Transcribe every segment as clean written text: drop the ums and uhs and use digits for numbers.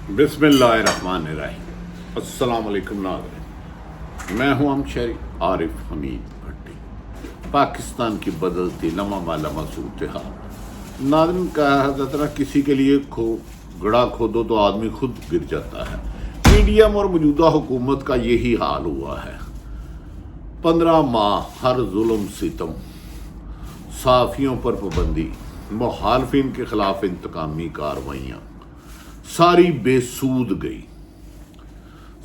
बिस्मिल्लाहिर्रहमानिर्रहीम। अस्सलाम वालेकुम नाज़रीन, मैं हूं शहरी आरिफ हमीद भट्टी। पाकिस्तान की बदलती लम्हा लम्हा सूरत हाल। नाज़रीन, कहा जाता है किसी के लिए गड़ा खोदो तो आदमी खुद गिर जाता है। मीडियम और मौजूदा हुकूमत का यही हाल हुआ है। 15 माह हर जुल्म सितम, सहाफ़ियों पर पाबंदी, मुखालफिन के खिलाफ इंतकामी कार्रवाइयाँ सारी बेसूद गई,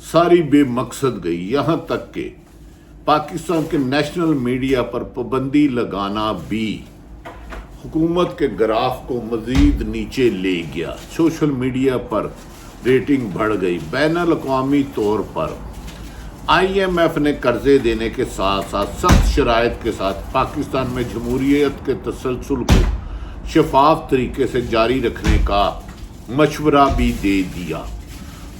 सारी बेमकसद गई। यहाँ तक कि पाकिस्तान के नेशनल मीडिया पर पाबंदी लगाना भी हुकूमत के ग्राफ को मजीद नीचे ले गया। सोशल मीडिया पर रेटिंग बढ़ गई। बैनुल अक़वामी तौर पर IMF ने कर्जे देने के साथ साथ सख्त शराइत के साथ पाकिस्तान में जमहूरियत के तसलसल को शफाफ तरीके से जारी रखने का मशवरा भी दे दिया।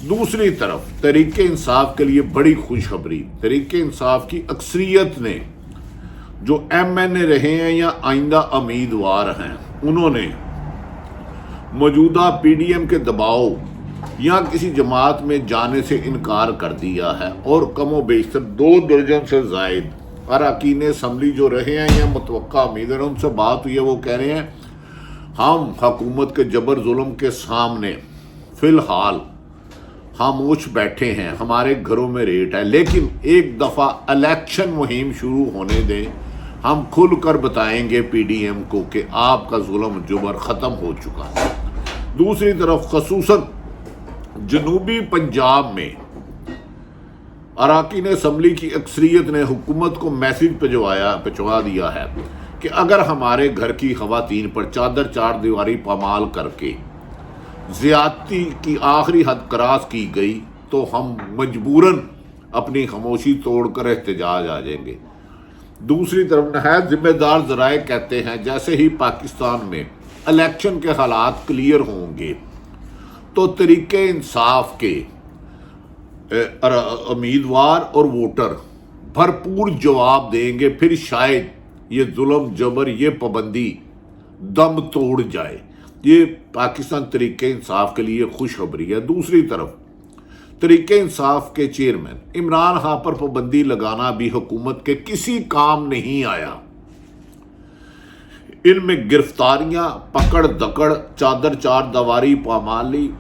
दूसरी तरफ तहरीक इंसाफ के लिए बड़ी खुशखबरी। तहरीक इंसाफ की अक्सरियत ने, जो MNA रहे हैं या आइंदा उम्मीदवार हैं, उन्होंने मौजूदा PDM के दबाव या किसी जमात में जाने से इनकार कर दिया है और कमो बेशतर 2 दर्जन से जायद अरकान असम्बली जो रहे हैं या मुतवक्का उम्मीदवार, उनसे बात हुई है। वो कह रहे हैं हम हुकूमत के जबर जुल्म के सामने फ़िलहाल खामोश बैठे हैं, हमारे घरों में रेट है, लेकिन एक दफ़ा इलेक्शन मुहिम शुरू होने दें, हम खुल कर बताएंगे PDM को कि आपका जुल्म जबर ख़त्म हो चुका है। दूसरी तरफ खसूसन जनूबी पंजाब में अरकान असम्बली की अक्सरियत ने हुकूमत को मैसेज भिजवा दिया है कि अगर हमारे घर की ख़वातीन पर चादर चार दीवारी पामाल करके ज़्यादती की आखिरी हद क्रॉस की गई तो हम मजबूरन अपनी खामोशी तोड़कर एहतजाज आ जाएंगे। दूसरी तरफ नहायत जिम्मेदार ज़राए कहते हैं जैसे ही पाकिस्तान में इलेक्शन के हालात क्लियर होंगे तो तहरीक इंसाफ के उम्मीदवार और वोटर भरपूर जवाब देंगे, फिर शायद ये जुल्म जबर, ये पाबंदी दम तोड़ जाए। ये पाकिस्तान तहरीक इंसाफ के लिए खुशखबरी है। दूसरी तरफ तहरीक इंसाफ के चेयरमैन इमरान खान पर पाबंदी लगाना भी हुकूमत के किसी काम नहीं आया। इनमें गिरफ्तारियां, पकड़ दकड़, चादर चार दीवारी पामाली,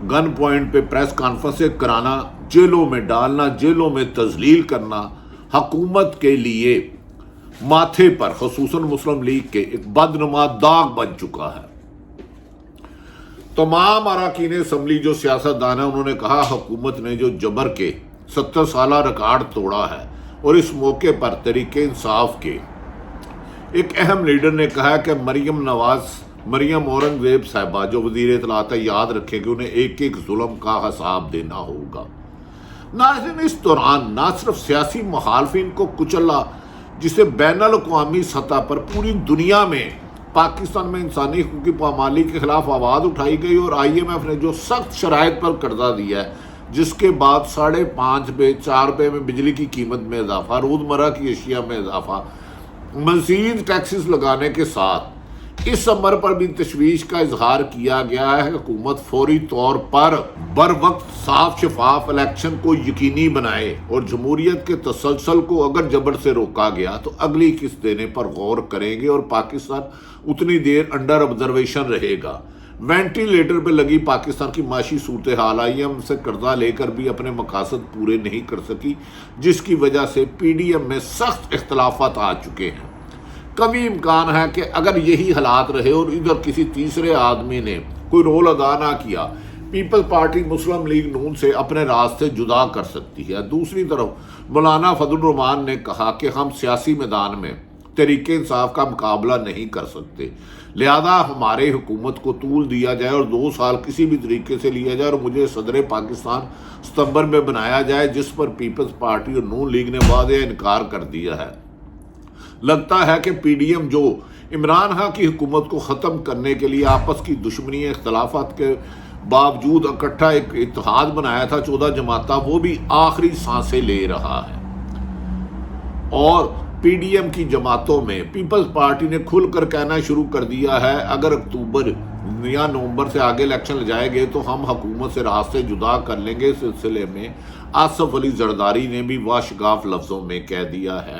गन पॉइंट पे प्रेस कॉन्फ्रेंसें कराना, जेलों में डालना, जेलों में तजलील करना हुकूमत के लिए माथे पर, खुसूसन मुस्लिम लीग के, एक बदनुमा दाग बन चुका है। तमाम अरकान असम्बली जो सियासतदान है, उन्होंने कहा हुकूमत ने जो जबर के 70 साल रिकॉर्ड तोड़ा है। और इस मौके पर तहरीक इंसाफ के एक अहम लीडर ने कहा कि मरियम औरंगजेब साहिबा जो वज़ीर इत्तलात है, याद रखें कि उन्हें एक एक जुल्म का हिसाब देना होगा। नाज़रीन, इस दौरान ना सिर्फ सियासी मुखालफिन को कुचला, जिसे बैनुल अक़वामी सतह पर पूरी दुनिया में पाकिस्तान में इंसानी हुकूक़ की पामाली के खिलाफ आवाज़ उठाई गई और IMF ने जो सख्त शराइत पर कर्जा दिया है, जिसके बाद 5.5 रुपये 4 रुपये में बिजली की कीमत में इजाफा, रोज़मर्रा की अशिया में इजाफा, मज़ीद टैक्सेस लगाने के साथ इस अमर पर भी तशवीश का इजहार किया गया है। हुकूमत फौरी तौर पर बर वक्त साफ शफाफ इलेक्शन को यकीनी बनाए और जमहूरियत के तसलसल को अगर जबर से रोका गया तो अगली किस्त देने पर गौर करेंगे और पाकिस्तान उतनी देर अंडर ऑब्जर्वेशन रहेगा। वेंटिलेटर पर लगी पाकिस्तान की माशी सूरत हाल IMF से कर्जा लेकर भी अपने मकासद पूरे नहीं कर सकी, जिसकी वजह से PDM में सख्त इख्तलाफात आ चुके हैं। कभी इम्कान है कि अगर यही हालात रहे और इधर किसी तीसरे आदमी ने कोई रोल अदा ना किया, पीपल्स पार्टी मुस्लिम लीग नून से अपने रास्ते जुदा कर सकती है। दूसरी तरफ मौलाना फजल रहमान ने कहा कि हम सियासी मैदान में तहरीक इंसाफ का मुकाबला नहीं कर सकते, लिहाजा हमारे हुकूमत को तूल दिया जाए और 2 साल किसी भी तरीके से लिया जाए और मुझे सदर पाकिस्तान सितंबर में बनाया जाए, जिस पर पीपल्स पार्टी और नून लीग ने वादे इनकार कर दिया है। लगता है कि PDM जो इमरान खान की हुकूमत को ख़त्म करने के लिए आपस की दुश्मनी इख्तलाफात के बावजूद इकट्ठा एक इत्तेहाद बनाया था 14 जमाता, वो भी आखिरी सांसें ले रहा है। और PDM की जमातों में पीपल्स पार्टी ने खुलकर कहना शुरू कर दिया है अगर अक्टूबर یا نومبر سے آگے الیکشن لے جائے گے تو ہم حکومت سے راستے جدا کر لیں گے۔ اس سلسلے میں آصف علی زرداری نے بھی واشگاف لفظوں میں کہہ دیا ہے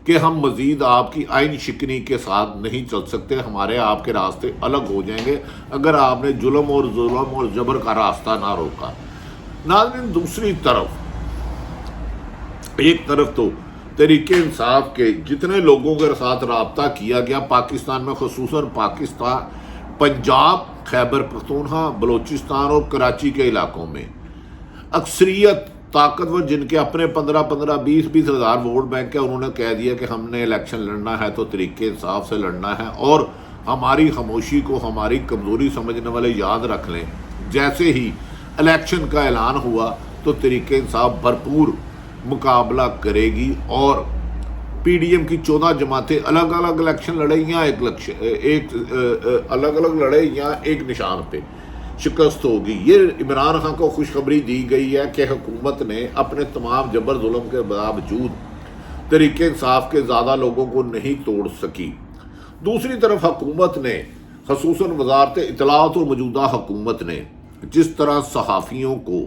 کہ ہم مزید آپ کی آئین شکنی کے ساتھ نہیں چل سکتے، ہمارے آپ کے راستے الگ ہو جائیں گے اگر آپ نے ظلم اور جبر کا راستہ نہ روکا۔ ناظرین، دوسری طرف ایک طرف تو تحریک انصاف کے جتنے لوگوں کے ساتھ رابطہ کیا گیا پاکستان میں، خصوصاً پاکستان، پنجاب، خیبر پختونخوا، بلوچستان اور کراچی کے علاقوں میں اکثریت طاقتور جن کے اپنے 15-20 ہزار ووٹ بینک ہے، انہوں نے کہہ دیا کہ ہم نے الیکشن لڑنا ہے تو تحریک انصاف سے لڑنا ہے، اور ہماری خاموشی کو ہماری کمزوری سمجھنے والے یاد رکھ لیں، جیسے ہی الیکشن کا اعلان ہوا تو تحریک انصاف بھرپور مقابلہ کرے گی، اور پی ڈی ایم کی 14 جماعتیں الگ الگ الیکشن لڑے یا ایک الگ الگ لڑے یا ایک نشان پہ شکست ہوگی۔ یہ عمران خان کو خوشخبری دی گئی ہے کہ حکومت نے اپنے تمام جبر ظلم کے باوجود تحریک انصاف کے زیادہ لوگوں کو نہیں توڑ سکی۔ دوسری طرف حکومت نے، خصوصاً وزارت اطلاعات اور موجودہ حکومت نے جس طرح صحافیوں کو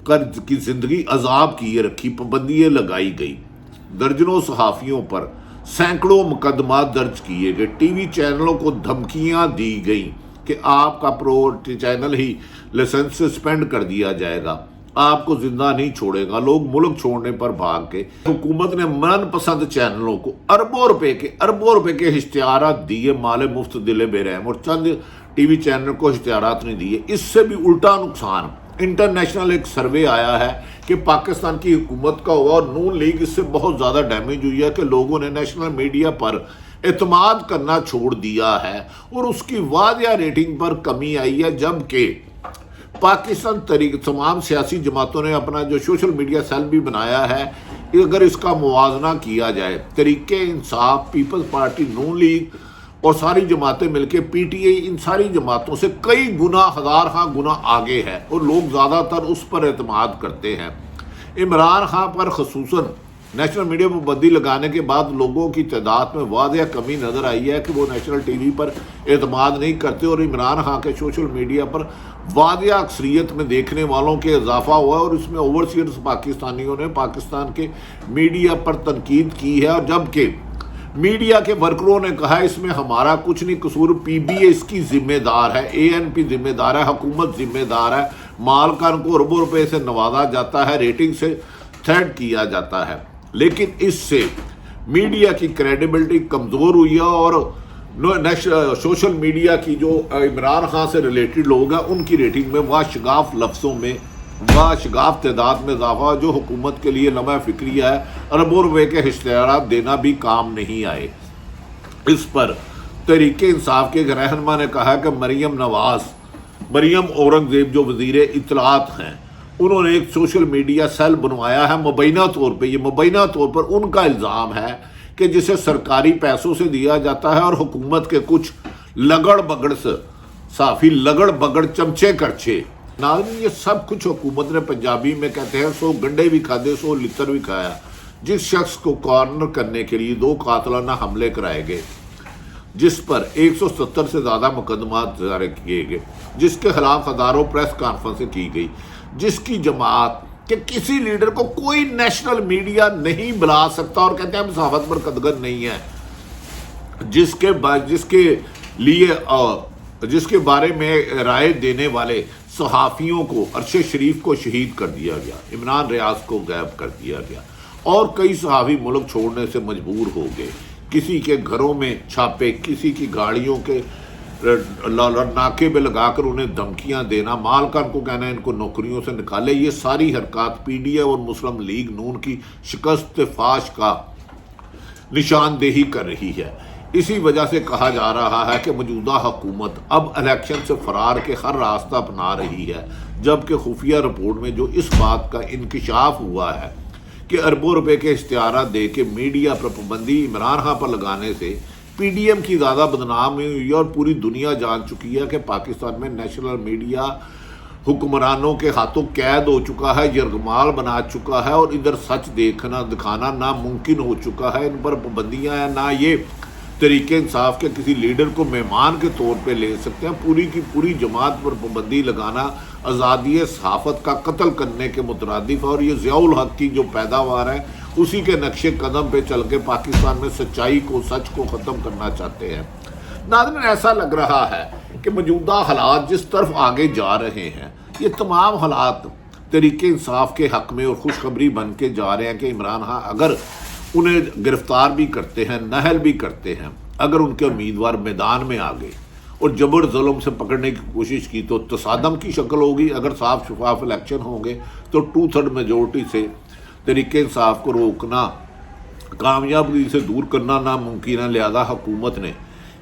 قرض کی زندگی عذاب کیے رکھی، پابندیاں لگائی گئی، درجنوں صحافیوں پر سینکڑوں مقدمات درج کیے گئے، ٹی وی چینلوں کو دھمکیاں دی گئیں کہ آپ کا چینل ہی لائسنس سسپینڈ کر دیا جائے گا، آپ کو زندہ نہیں چھوڑے گا، لوگ ملک چھوڑنے پر بھاگ کے حکومت نے من پسند چینلوں کو اربوں روپے کے اشتہارات دیے، مال مفت دل بے رحم، اور چند ٹی وی چینل کو اشتہارات نہیں دیے۔ اس سے بھی الٹا نقصان، انٹرنیشنل ایک سروے آیا ہے کہ پاکستان کی حکومت کا ہوا، اور نون لیگ اس سے بہت زیادہ ڈیمیج ہوئی ہے کہ لوگوں نے نیشنل میڈیا پر اعتماد کرنا چھوڑ دیا ہے، اور اس کی واضح ریٹنگ پر کمی آئی ہے، جبکہ پاکستان تمام سیاسی جماعتوں نے اپنا جو سوشل میڈیا سیل بھی بنایا ہے، اگر اس کا موازنہ کیا جائے، تحریک انصاف، پیپلز پارٹی، نون لیگ اور ساری جماعتیں مل کے پی ٹی آئی، ان ساری جماعتوں سے کئی گنا، ہزار گنا آگے ہے، اور لوگ زیادہ تر اس پر اعتماد کرتے ہیں۔ عمران خان پر خصوصاً نیشنل میڈیا پر پابندی لگانے کے بعد لوگوں کی تعداد میں واضح کمی نظر آئی ہے کہ وہ نیشنل ٹی وی پر اعتماد نہیں کرتے، اور عمران خان کے سوشل میڈیا پر واضح اکثریت میں دیکھنے والوں کے اضافہ ہوا ہے، اور اس میں اوورسیئرز پاکستانیوں نے پاکستان کے میڈیا پر تنقید کی ہے، اور جبکہ میڈیا کے ورکروں نے کہا اس میں ہمارا کچھ نہیں قصور، پی بی اے اس کی ذمہ دار ہے، اے این پی ذمہ دار ہے، حکومت ذمہ دار ہے، مالکان کو اربوں روپے سے نوازا جاتا ہے، ریٹنگ سے تھریٹ کیا جاتا ہے، لیکن اس سے میڈیا کی کریڈیبلٹی کمزور ہوئی ہے، اور سوشل میڈیا کی جو عمران خان سے ریلیٹڈ لوگ ہیں ان کی ریٹنگ میں واشگاف لفظوں میں، واشگاف تعداد میں اضافہ، جو حکومت کے لیے لمحہ فکریہ ہے، اربوں روپے کے اشتہارات دینا بھی کام نہیں آئے۔ اس پر تحریک انصاف کے رہنما نے کہا کہ مریم اورنگزیب جو وزیر اطلاعات ہیں، انہوں نے ایک سوشل میڈیا سیل بنوایا ہے، مبینہ طور پر ان کا الزام ہے کہ جسے سرکاری پیسوں سے دیا جاتا ہے، اور حکومت کے کچھ لگڑ بگڑ چمچے کرچے۔ ناظرین، یہ سب کچھ حکومت نے، پنجابی میں کہتے ہیں 100 گنڈے بھی کھادے 100 لتر بھی کھایا، جس شخص کو کارنر کرنے کے لیے 2 قاتلانہ حملے کرائے گئے، جس پر 170 سے زیادہ مقدمات دائر کیے گئے، جس کے خلاف ہزاروں پریس کانفرنسیں کی گئی، جس کی جماعت کہ کسی لیڈر کو کوئی نیشنل میڈیا نہیں بلا سکتا، اور کہتے ہیں ہم صحافت پر قدغن نہیں ہے، جس کے بارے میں رائے دینے والے صحافیوں کو عرش شریف کو شہید کر دیا گیا، عمران ریاض کو غائب کر دیا گیا، اور کئی صحافی ملک چھوڑنے سے مجبور ہو گئے، کسی کے گھروں میں چھاپے، کسی کی گاڑیوں کے ناکے پہ لگا کر انہیں دھمکیاں دینا، مالکان کو کہنا ان کو نوکریوں سے نکالے۔ یہ ساری حرکات پی ڈی اے اور مسلم لیگ نون کی شکست فاش کا نشاندہی کر رہی ہے۔ اسی وجہ سے کہا جا رہا ہے کہ موجودہ حکومت اب الیکشن سے فرار کے ہر راستہ اپنا رہی ہے، جبکہ خفیہ رپورٹ میں جو اس بات کا انکشاف ہوا ہے کہ اربوں روپے کے اشتہارات دے کے میڈیا پر پابندی عمران خان پر لگانے سے پی ڈی ایم کی زیادہ بدنامی ہوئی ہے، اور پوری دنیا جان چکی ہے کہ پاکستان میں نیشنل میڈیا حکمرانوں کے ہاتھوں قید ہو چکا ہے، یرغمال بنا چکا ہے، اور ادھر سچ دکھانا ناممکن ہو چکا ہے، ان پر پابندیاں ہیں، نہ یہ तरीके इंसाफ के किसी लीडर को मेहमान के तौर पे ले सकते हैं। पूरी की पूरी जमात पर पाबंदी लगाना आज़ादी सहाफ़त का कत्ल करने के मुतरादिफ है, और ये ज़ियाउल हक की जो पैदावार है उसी के नक्शे कदम पे चल के पाकिस्तान में सच्चाई को, सच को ख़त्म करना चाहते हैं। नाज़रीन, ऐसा लग रहा है कि मौजूदा हालात जिस तरफ आगे जा रहे हैं, ये तमाम हालात तरीके इंसाफ के हक़ में और खुशखबरी बन के जा रहे हैं कि इमरान खान अगर उन्हें गिरफ्तार भी करते हैं, नहल भी करते हैं, अगर उनके उम्मीदवार मैदान में आ गए और जबर जुल्म से पकड़ने की कोशिश की तो तसादम की शक्ल होगी। अगर साफ शफाफ इलेक्शन होंगे तो 2/3 मेजोरिटी से तरीके इंसाफ को रोकना, कामयाबी से दूर करना नामुमकिन है। लिहाजा हुकूमत ने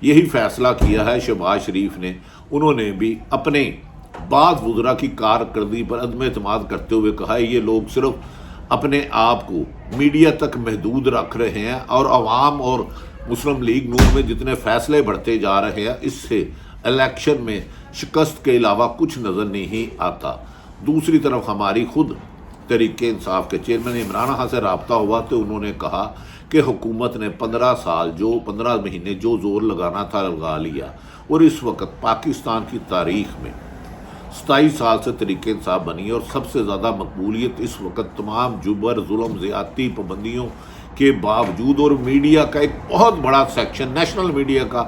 यही फैसला किया है। शहबाज शरीफ ने, उन्होंने भी अपने बाद वज़रा की कारकर्दगी पर अदम एतमाद करते हुए कहा है ये लोग सिर्फ अपने आप को मीडिया तक महदूद रख रहे हैं और अवाम और मुस्लिम लीग नून में जितने फैसले बढ़ते जा रहे हैं इससे इलेक्शन में शिकस्त के अलावा कुछ नज़र नहीं आता। दूसरी तरफ हमारी खुद तरीके इंसाफ के चेयरमैन इमरान खान से रब्ता हुआ तो उन्होंने कहा कि हुकूमत ने 15 महीने जो जोर लगाना था लगा लिया, और इस वक्त पाकिस्तान की तारीख में 27 साल से तरीके इंसाफ बनी, और सबसे ज़्यादा मकबूलियत इस वक्त तमाम जुबर, जुल्म, ज़्यादती, पाबंदियों के बावजूद, और मीडिया का एक बहुत बड़ा सेक्शन, नेशनल मीडिया का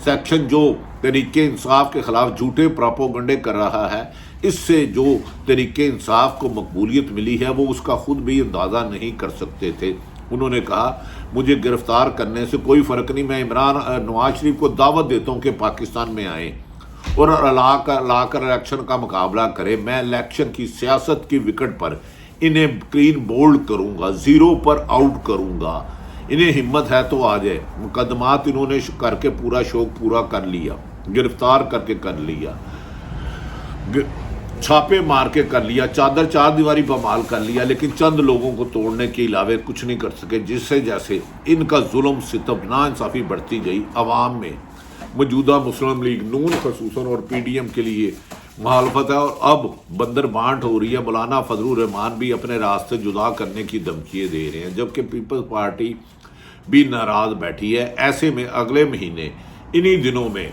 सेक्शन जो तरीके इंसाफ के ख़िलाफ़ झूठे प्रोपेगेंडे कर रहा है, इससे जो तरीके इंसाफ को मकबूलियत मिली है वो उसका ख़ुद भी अंदाज़ा नहीं कर सकते थे। उन्होंने कहा मुझे गिरफ़्तार करने से कोई फ़र्क नहीं, मैं नवाज शरीफ को दावत देता हूँ कि पाकिस्तान में आएँ और लाकर इलेक्शन का मुकाबला करे। मैं इलेक्शन की सियासत की विकेट पर इन्हें क्लीन बोल्ड करूंगा, ज़ीरो पर आउट करूंगा। इन्हें हिम्मत है तो आ जाए। मुकदमात इन्होंने करके पूरा शौक पूरा कर लिया, गिरफ्तार करके कर लिया, छापे मार के कर लिया, चादर चार दीवारी बमाल कर लिया, लेकिन चंद लोगों को तोड़ने के अलावा कुछ नहीं कर सके। जिससे जैसे इनका जुल्म सितम नाइंसाफ़ी बढ़ती गई, अवाम में मौजूदा मुस्लिम लीग नून खसूसन और PDM के लिए मुखालफत है, और अब बंदर बांट हो रही है। मौलाना फजलुर रहमान भी अपने रास्ते जुदा करने की धमकियाँ दे रहे हैं, जबकि पीपल्स पार्टी भी नाराज़ बैठी है। ऐसे में अगले महीने इन्हीं दिनों में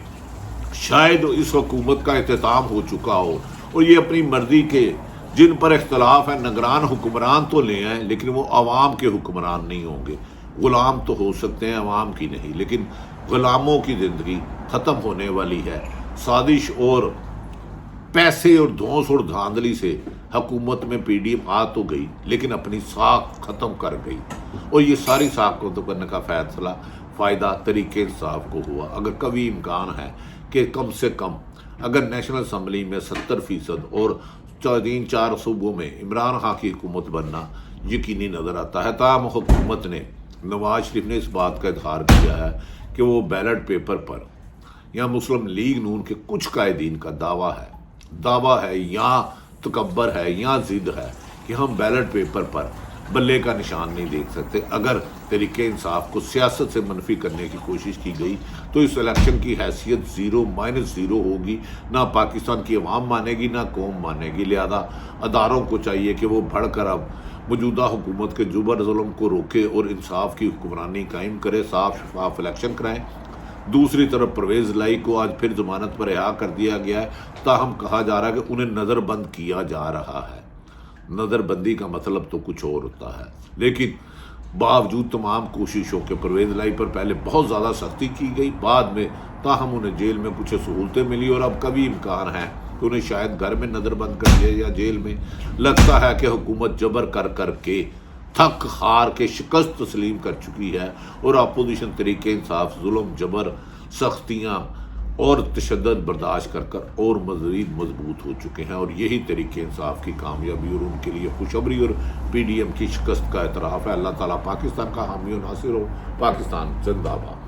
शायद इस हुकूमत का इख्तिताम हो चुका हो, और ये अपनी मर्ज़ी के जिन पर इख्तलाफ है निगरान हुक्मरान तो ले आए, लेकिन वो अवाम के हुक्मरान नहीं होंगे। ग़ुलाम तो हो सकते हैं, अवाम की नहीं, लेकिन ग़ुलामों की ज़िंदगी ख़त्म होने वाली है। साजिश और पैसे और धौंस और धांधली से हुकूमत में PDM आ तो गई, लेकिन अपनी साख ख़त्म कर गई, और ये सारी साख को तो करने का फ़ैसला फ़ायदा तरीके इंसाफ को हुआ। अगर कभी इम्कान है कि कम से कम अगर नेशनल असम्बली में 70% और 3-4 सूबों में इमरान खान की हुकूमत बनना यकीनी नज़र आता है। ताहम हुकूमत ने, नवाज शरीफ ने इस बात का इजहार किया है कि वो बैलेट पेपर पर या मुस्लिम लीग नून के कुछ कायदीन का दावा है या तकब्बर है या ज़िद है कि हम बैलेट पेपर पर बल्ले का निशान नहीं देख सकते। अगर तरीके इंसाफ को सियासत से मनफी करने की कोशिश की गई तो इस इलेक्शन की हैसियत 0-0 होगी। ना पाकिस्तान की अवाम मानेगी, ना कौम मानेगी। लिहाजा अदारों को चाहिए कि वो बढ़कर अब मौजूदा हुकूमत के जुबर जुल्म को रोके और इंसाफ की हुक्मरानी कायम करे, साफ शफाफ इलेक्शन कराएं। दूसरी तरफ परवेज़ लाई को आज फिर ज़मानत पर रिहा कर दिया गया है, ताहम कहा जा रहा है कि उन्हें नज़रबंद किया जा रहा है। नज़रबंदी का मतलब तो कुछ और होता है, लेकिन बावजूद तमाम कोशिशों के परवेज़ लाई पर पहले बहुत ज़्यादा सख्ती की गई, बाद में ताहम उन्हें जेल में कुछ सहूलतें मिली, और अब कभी इम्कान है कि उन्हें शायद घर में नज़रबंद कर दिया या जेल में। लगता है कि हुकूमत जबर कर के थक हार के शिकस्त तस्लीम कर चुकी है, और अपोजिशन तरीके इंसाफ जुल्म, जबर, सख्तियाँ और तशद्दुद बर्दाश्त कर और मज़ीद मजबूत हो चुके हैं। और यही तरीके इंसाफ की कामयाबी और उनके लिए खुशखबरी और PDM की शिकस्त का एतराफ़ है। अल्लाह ताला पाकिस्तान का हामी और नासिर हो। पाकिस्तान जिंदाबाद।